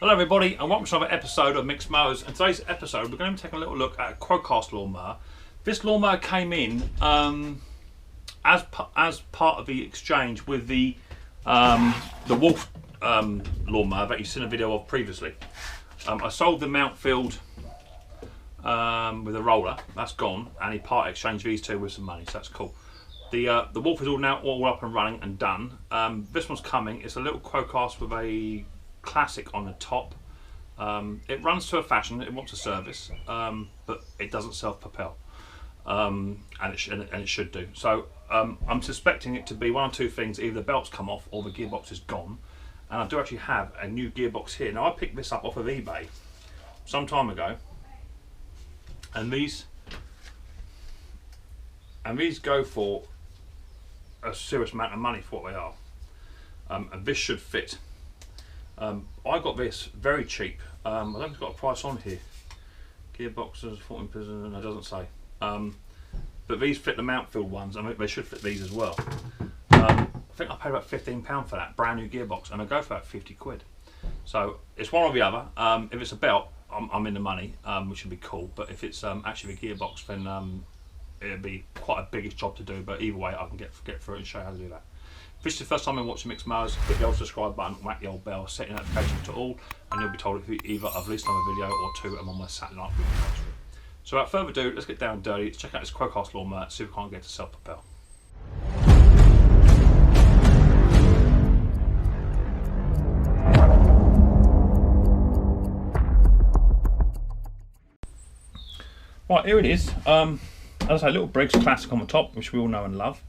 Hello everybody and welcome to another episode of Micks Mowers. In today's episode we're going to be taking a little look at a Crowcast lawnmower. This lawnmower came in as part of the exchange with the Wolf lawnmower that you've seen a video of previously. I sold the Mountfield with a roller, that's gone, and he part exchanged these two with some money, so that's cool. The Wolf is all up and running and done. This one's coming. It's a little Crowcast with a classic on the top. It runs to a fashion, it wants a service, but it doesn't self-propel, and it should do. So I'm suspecting it to be one or two things: either the belt's come off or the gearbox is gone. And I do actually have a new gearbox here. Now I picked this up off of eBay some time ago, and these go for a serious amount of money for what they are, and this should fit. I got this very cheap. I don't think it's got a price on here. Gearboxes, 14 pins, and it doesn't say. But these fit the Mountfield ones. I mean, they should fit these as well. I think I paid about £15 for that brand new gearbox, and I go for about 50 quid. So it's one or the other. If it's a belt, I'm in the money, which would be cool. But if it's actually the gearbox, then it'd be quite a biggish job to do. But either way, I can get through it and show you how to do that. If this is the first time you're watching Micks Mowers, hit the old subscribe button, whack the old bell, set your notifications to all, and you'll be told if either I've released another video or two I'm on my satellite video. So without further ado, let's get down and dirty. Let's check out this Crowcast lawnmower, see if we can't get to self-propel. Right, here it is. As I say, little Briggs classic on the top, which we all know and love.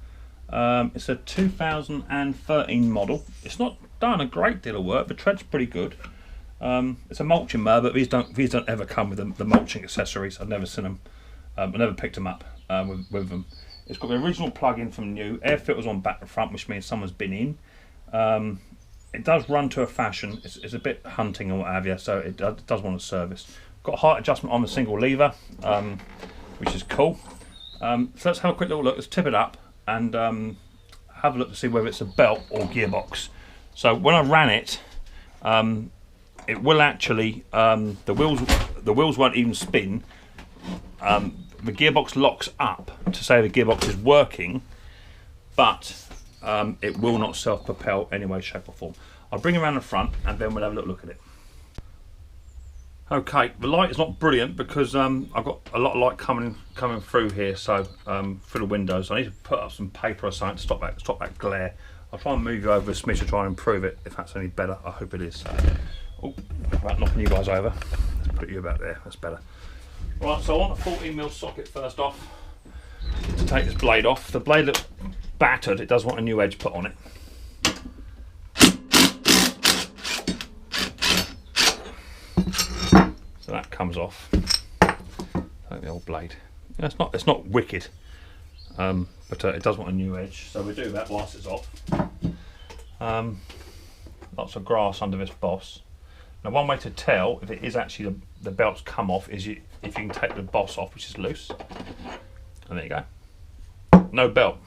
It's a 2013 model. It's not done a great deal of work. The tread's pretty good. It's a mulching mower, but these don't ever come with the mulching accessories. I've never seen them. I've never picked them up with them. It's got the original plug-in from new. Air filters on back and front, which means someone's been in. It does run to a fashion. It's a bit hunting and what have you, so it does want a service. Got a height adjustment on the single lever, which is cool. So let's have a quick little look. Let's tip it up and have a look to see whether it's a belt or gearbox. So when I ran it, it will actually the wheels won't even spin. The gearbox locks up to say the gearbox is working, but it will not self-propel any way, shape or form. I'll bring it around the front and then we'll have a little look at it. Okay, the light is not brilliant because I've got a lot of light coming through here, so through the windows. I need to put up some paper or something to stop that glare. I'll try and move you over a smidge to try and improve it if that's any better. I hope it is. Oh, about knocking you guys over. Let's put you about there. That's better. Right, so I want a 14mm socket first off to take this blade off. The blade looks battered. It does want a new edge put on it. So that comes off. Take the old blade. Yeah, it's not wicked, but it does want a new edge. So we do that whilst it's off. Lots of grass under this boss. Now, one way to tell if it is actually the belt's come off is if you can take the boss off, which is loose, and there you go. No belt.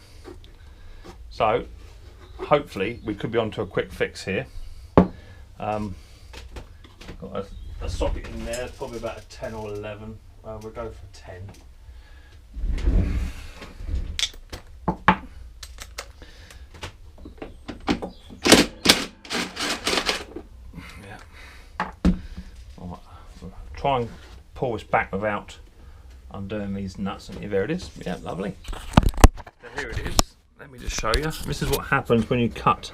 So hopefully we could be onto a quick fix here. Got a socket in there, probably about a 10 or 11. We'll go for 10. Yeah. Right. Try and pull this back without undoing these nuts. And there it is. Yeah, lovely. So here it is. Let me just show you. This is what happens when you cut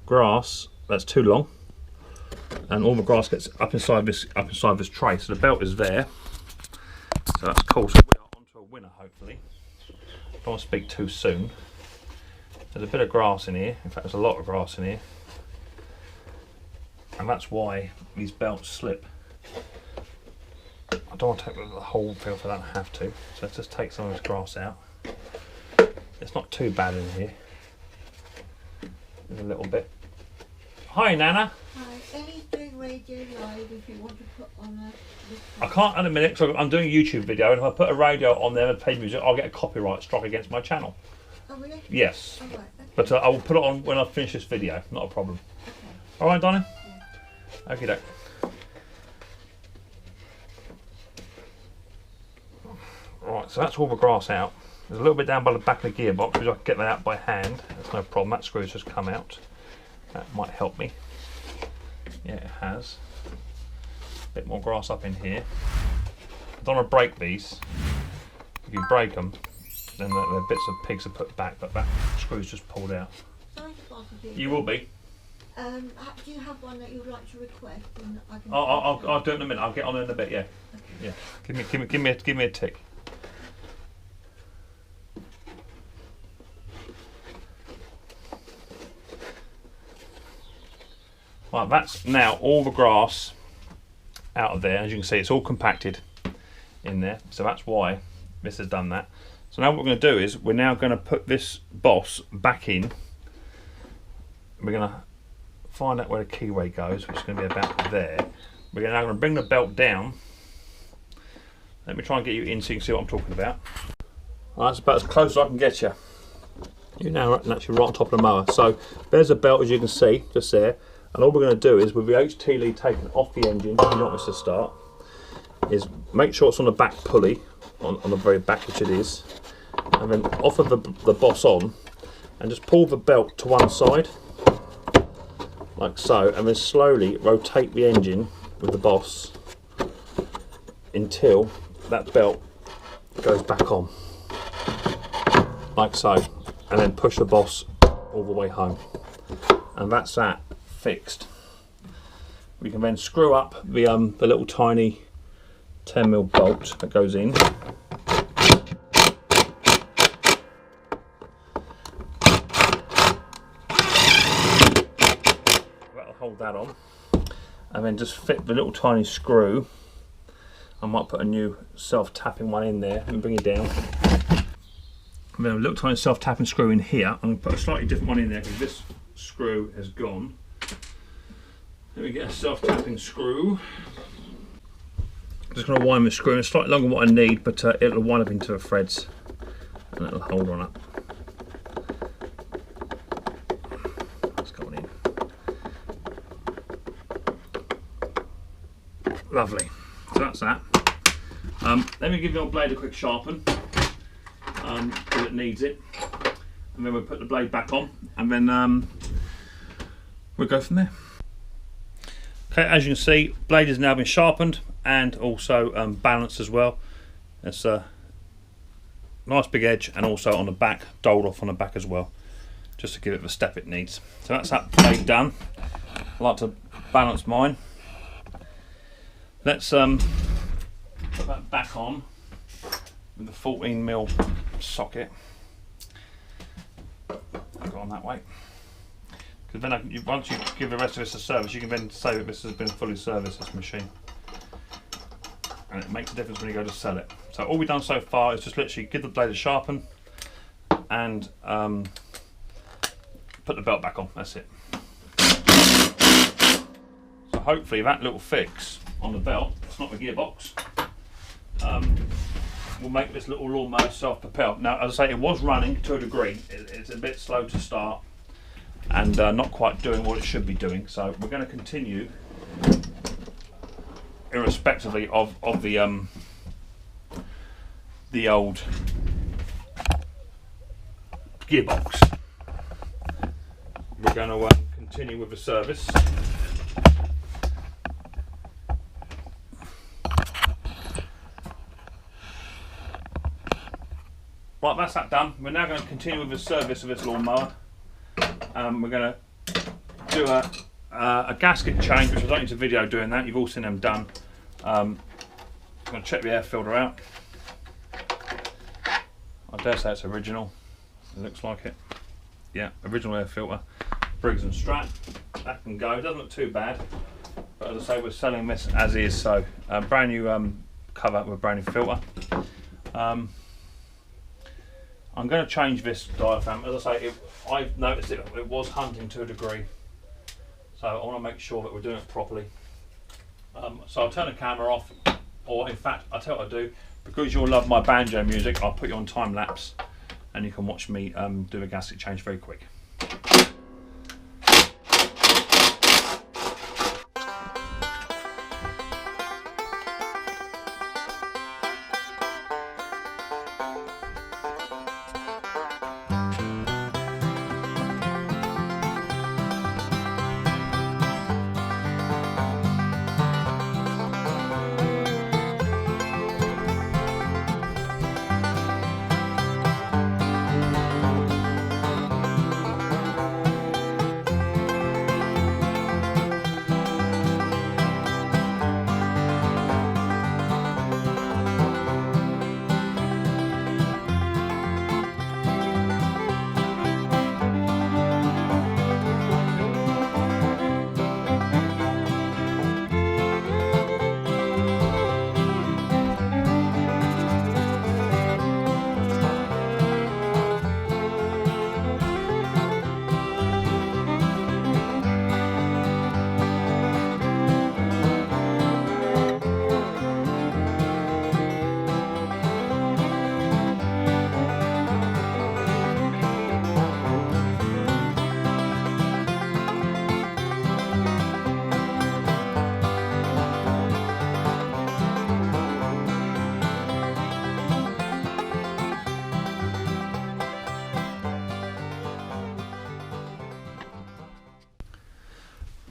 grass that's too long, and all the grass gets up inside this tray. So the belt is there, so that's cool. So we are onto a winner, hopefully. Don't want to speak too soon. There's a bit of grass in here. In fact, there's a lot of grass in here, and that's why these belts slip. I don't want to take the whole thing off. I don't have to. So let's just take some of this grass out. It's not too bad in here. There's a little bit. Hi, Nana. Hi, anything radio live if you want to put on that? I can't at a minute because I'm doing a YouTube video, and if I put a radio on there and play music, I'll get a copyright strike against my channel. Oh, really? Yes. Oh, right, okay. But I will put it on when I finish this video, not a problem. Okay. Alright, Donna? Yeah. Okay, doke. Right, so that's all the grass out. There's a little bit down by the back of the gearbox, which I can get that out by hand. That's no problem. That screw's just come out. That might help me. Yeah, it has. A bit more grass up in here. I don't want to break these. If you break them, then the bits of pigs are put back, but that screw's just pulled out. Sorry to bother you. You will be. Do you have one that you'd like to request? And I can I'll do it in a minute. I'll get on in a bit. Yeah. Okay. Yeah. Give me a tick. Right, that's now all the grass out of there. As you can see, it's all compacted in there. So that's why this has done that. So now what we're going to do is we're now going to put this boss back in. We're going to find out where the keyway goes, which is going to be about there. We're now going to bring the belt down. Let me try and get you in so you can see what I'm talking about. Well, that's about as close as I can get you. You're now actually right on top of the mower. So there's a belt, as you can see, just there. And all we're going to do is, with the HT lead taken off the engine, if you want this to start, is make sure it's on the back pulley, on the very back, which it is, and then offer the boss on, and just pull the belt to one side, like so, and then slowly rotate the engine with the boss until that belt goes back on, like so, and then push the boss all the way home, and that's that fixed. We can then screw up the little tiny 10mm bolt that goes in. That'll hold that on, and then just fit the little tiny screw. I might put a new self-tapping one in there and bring it down. And then a little tiny self-tapping screw in here. I'm going to put a slightly different one in there because this screw has gone. Let me get a self-tapping screw. I'm just going to wind the screw in. It's slightly longer than what I need, but it'll wind up into the threads and it'll hold on up. That's going in. Lovely. So that's that. Let me give your blade a quick sharpen because it needs it, and then we'll put the blade back on, and then we'll go from there. Okay, as you can see, blade has now been sharpened and also balanced as well. It's a nice big edge, and also on the back, doled off on the back as well, just to give it the step it needs. So that's that blade done. I like to balance mine. Let's put that back on with the 14mm socket. Go on that way. Because then once you give the rest of this a service, you can then say that this has been fully serviced, this machine. And it makes a difference when you go to sell it. So all we've done so far is just literally give the blade a sharpen and put the belt back on. That's it. So hopefully that little fix on the belt, it's not the gearbox, will make this little lawnmower self-propel. Now, as I say, it was running to a degree. It's a bit slow to start and not quite doing what it should be doing. So we're going to continue, irrespectively of the old gearbox. We're going to continue with the service. Right, that's that done. We're now going to continue with the service of this lawnmower. We're going to do a gasket change, which I don't need to video doing that. You've all seen them done. I'm going to check the air filter out. I dare say it's original. It looks like it. Yeah, original air filter. Briggs and Strat. That can go. It doesn't look too bad. But as I say, we're selling this as is. So brand new cover with a brand new filter. I'm going to change this diaphragm. As I say, I've noticed it was hunting to a degree, so I want to make sure that we're doing it properly. So I'll turn the camera off, or in fact, I'll tell you what I'll do. Because you'll love my banjo music, I'll put you on time lapse, and you can watch me do a gasket change very quick.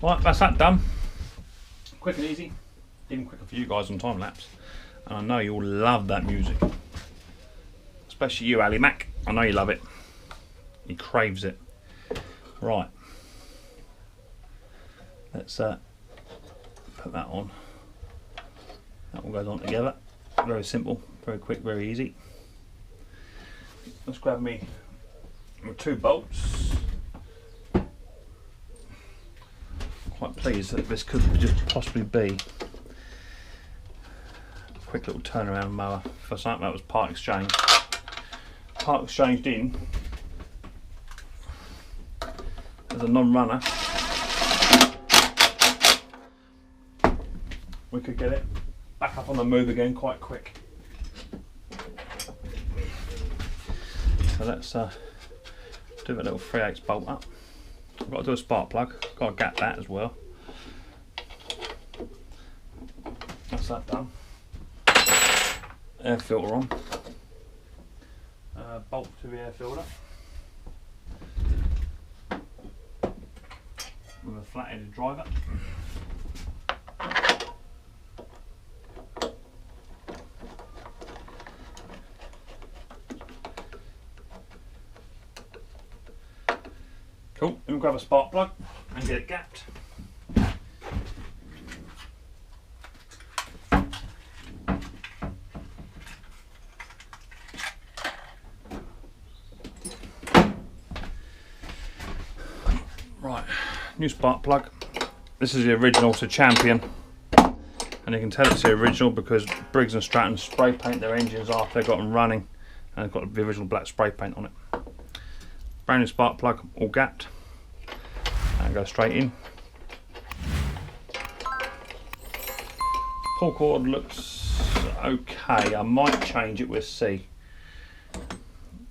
Right, that's that done. Quick and easy. Even quicker for you guys on time lapse. And I know you'll love that music. Especially you, Ali Mac. I know you love it. He craves it. Right. Let's put that on. That all goes on together. Very simple, very quick, very easy. Let's grab me my 2 bolts. Quite pleased that this could just possibly be a quick little turnaround mower for something that was part exchange. Part exchanged in as a non-runner. We could get it back up on the move again quite quick. So let's do a little 3/8 bolt up. I've got to do a spark plug, got to gap that as well. That's that done. Air filter on. Bolt to the air filter. With a flat-headed driver. Cool, then we'll grab a spark plug and get it gapped. Right, new spark plug. This is the original to Champion. And you can tell it's the original because Briggs and Stratton spray paint their engines after they got them running. And they've got the original black spray paint on it. Brand new spark plug, all gapped, and go straight in. Pull cord looks okay. I might change it with C.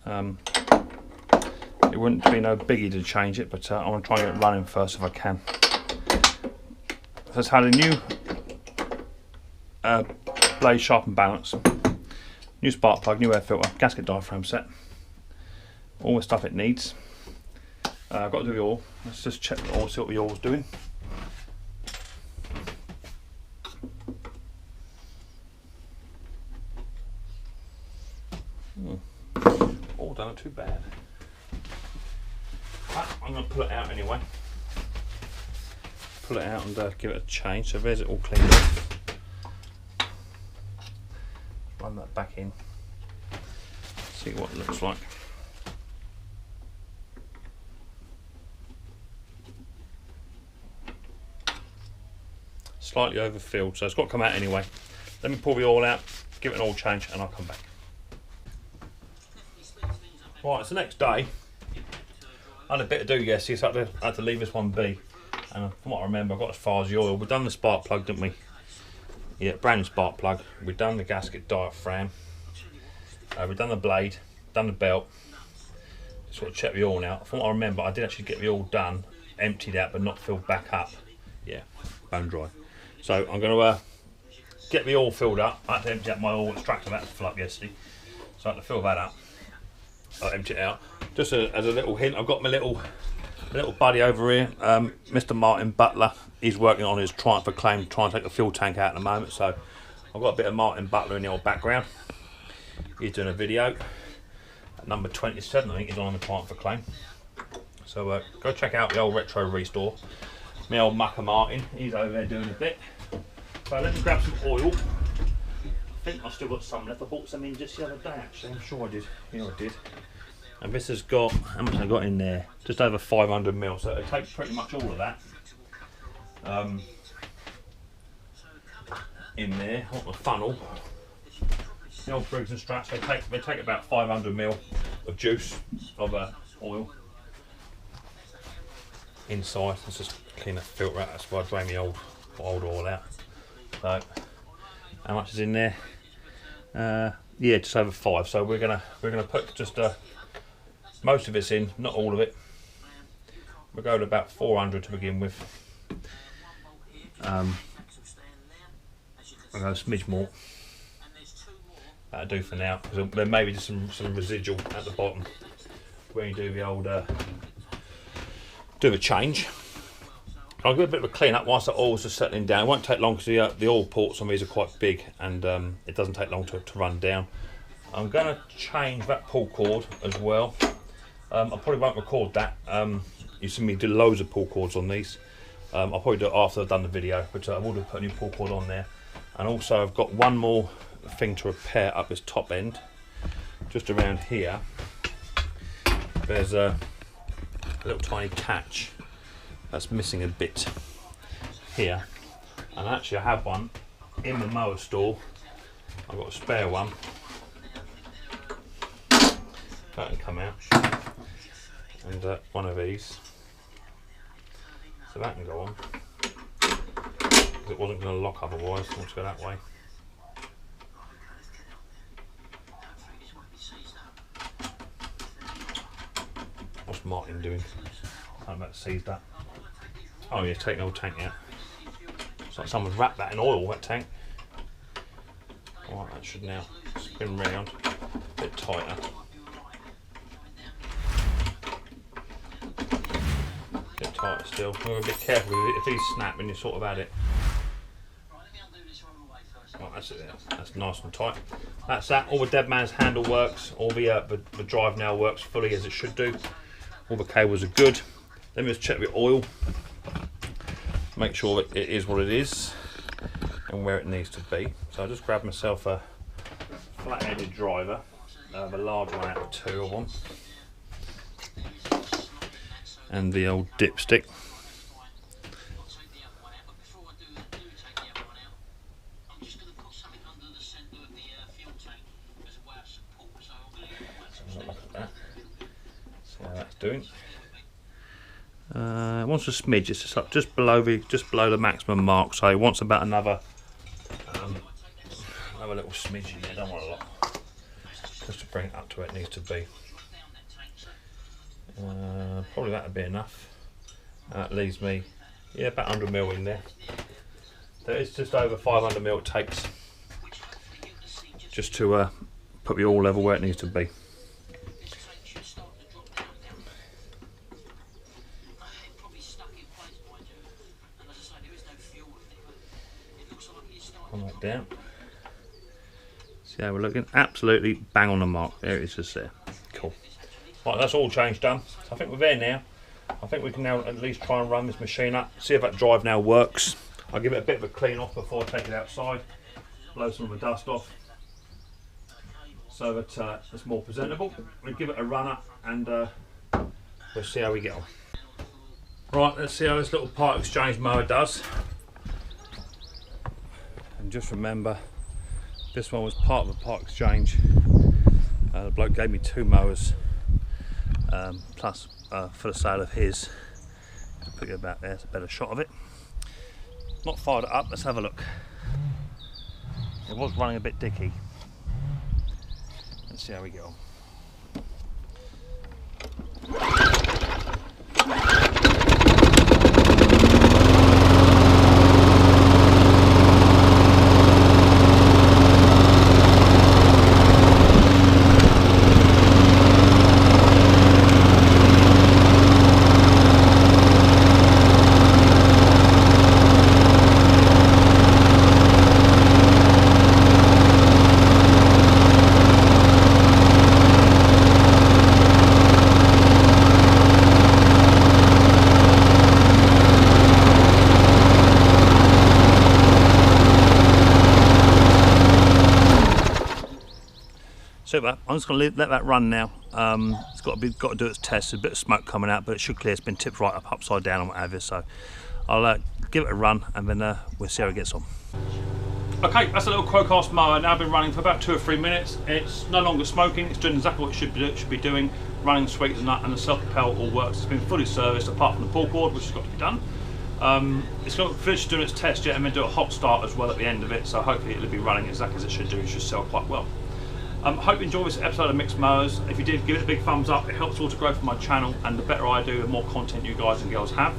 It wouldn't be no biggie to change it, but I want to try and get it running first if I can. So it's had a new blade sharp and balance, new spark plug, new air filter, gasket diaphragm set. All the stuff it needs. I've got to do the oil. Let's just check the oil, see what the oil's doing. All done, not too bad. Right, I'm going to pull it out anyway. Pull it out and give it a change. So there's it all cleaned up. Run that back in. See what it looks like. Slightly overfilled, so it's got to come out anyway. Let me pull the oil out, give it an oil change, and I'll come back. Right, it's the next day. I had a bit to do yesterday, so I had to leave this one be. And from what I remember, I got as far as the oil. We've done the spark plug, didn't we? Yeah, brand new spark plug. We've done the gasket diaphragm. We've done the blade, done the belt. Sort of check the oil now. From what I remember, I did actually get the oil done, emptied out, but not filled back up. Yeah, bone dry. So I'm going to get the oil filled up. I had to empty out my oil extractor, that to fill up yesterday. So I had to fill that up. I'll empty it out. Just as a little hint, I've got my little buddy over here, Mr. Martin Butler. He's working on his Triumph Acclaim, trying to take the fuel tank out at the moment. So I've got a bit of Martin Butler in the old background. He's doing a video. At number 27, I think, he's on the Triumph Acclaim. So go check out the old Retro Restore. My old Mucker Martin, he's over there doing a bit. So let me grab some oil. I think I've still got some left. I bought some in just the other day actually, I'm sure I did. You know I did. And this has got, how much I got in there? Just over 500 mil, so it takes pretty much all of that. In there, on the funnel. The old Briggs and Strats, they take about 500 mil of juice, of oil. Inside, let's just clean that filter out, that's why I drain the old oil out. So, how much is in there? Yeah, just over 5. So we're gonna put just most of it's in, not all of it. We'll go to about 400 to begin with. I'll go a smidge more. That'll do for now, because there may be just some residual at the bottom when you do the old do the change. I'll give it a bit of a clean up whilst the oil's just settling down. It won't take long because the oil ports on these are quite big, and it doesn't take long to run down. I'm going to change that pull cord as well. I probably won't record that. You see me do loads of pull cords on these. I'll probably do it after I've done the video, but I will put a new pull cord on there. And also I've got one more thing to repair up this top end, just around here. There's a little tiny catch that's missing a bit here, and actually I have one in the mower store. I've got a spare one that can come out, and one of these, so that can go on. It wasn't going to lock otherwise, so let's go that way. What's Martin doing? I'm about to seize that. Oh yeah, taking the old tank out. It's like someone's wrapped that in oil, that tank. Alright, that should now spin round a bit tighter. A bit tighter still. We're a bit careful with it. If these snap and you're sort of at it. Right, that's it there. That's nice and tight. That's that. All the dead man's handle works. All the drive now works fully as it should do. All the cables are good. Let me just check the oil. Make sure that it is what it is and where it needs to be. So I just grabbed myself a flat-headed driver, the large one out of 2 of them, and the old dipstick. Look at that. See how that's doing. It wants a smidge. It's just, like just below the maximum mark. So it wants about another little smidge in there. Don't want a lot, just to bring it up to where it needs to be. Probably that would be enough. That leaves me, yeah, about 100ml in there. So it's just over 500ml it takes just to put the oil level where it needs to be. That down. See how we're looking? Absolutely bang on the mark. There it is, just there. Cool. Right, that's all changed done. So I think we're there now. I think we can now at least try and run this machine up, see if that drive now works. I'll give it a bit of a clean off before I take it outside, blow some of the dust off, so that it's more presentable. We'll give it a run up and we'll see how we get on. Right, let's see how this little part exchange mower does. And just remember, this one was part of a part exchange. The bloke gave me 2 mowers, plus for the sale of his. I'll put it about there, it's a better shot of it. Not fired it up, let's have a look. It was running a bit dicky. Let's see how we get on. Super. I'm just going to let that run now. It's got to do its test. There's a bit of smoke coming out, but it should clear. It's been tipped right up, upside down, and what have you. So I'll give it a run, and then we'll see how it gets on. Okay, that's a little Crowcast mower. Now been running for about 2 or 3 minutes. It's no longer smoking. It's doing exactly what it should be doing. Running sweet as a nut, and the self-propel all works. It's been fully serviced apart from the pull cord, which has got to be done. It's not finished doing its test yet. I'm going to do a hot start as well at the end of it. So hopefully it'll be running exactly as it should do. It should sell quite well. Hope you enjoyed this episode of Micks Mowers. If you did, give it a big thumbs up. It helps all to grow for my channel, and the better I do, the more content you guys and girls have.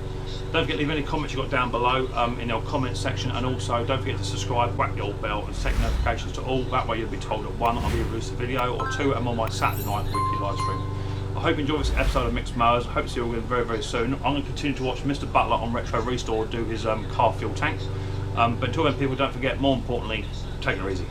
Don't forget to leave any comments you got down below in your comment section, and also don't forget to subscribe, whack the old bell, and set notifications to all. That way you'll be told that 1, I'll be releasing a video, or 2, I'm on my Saturday night weekly live stream. I hope you enjoyed this episode of Micks Mowers. I hope to see you all again very, very soon. I'm going to continue to watch Mr. Butler on Retro Restore do his car fuel tank. But until then, people, don't forget, more importantly, take it easy.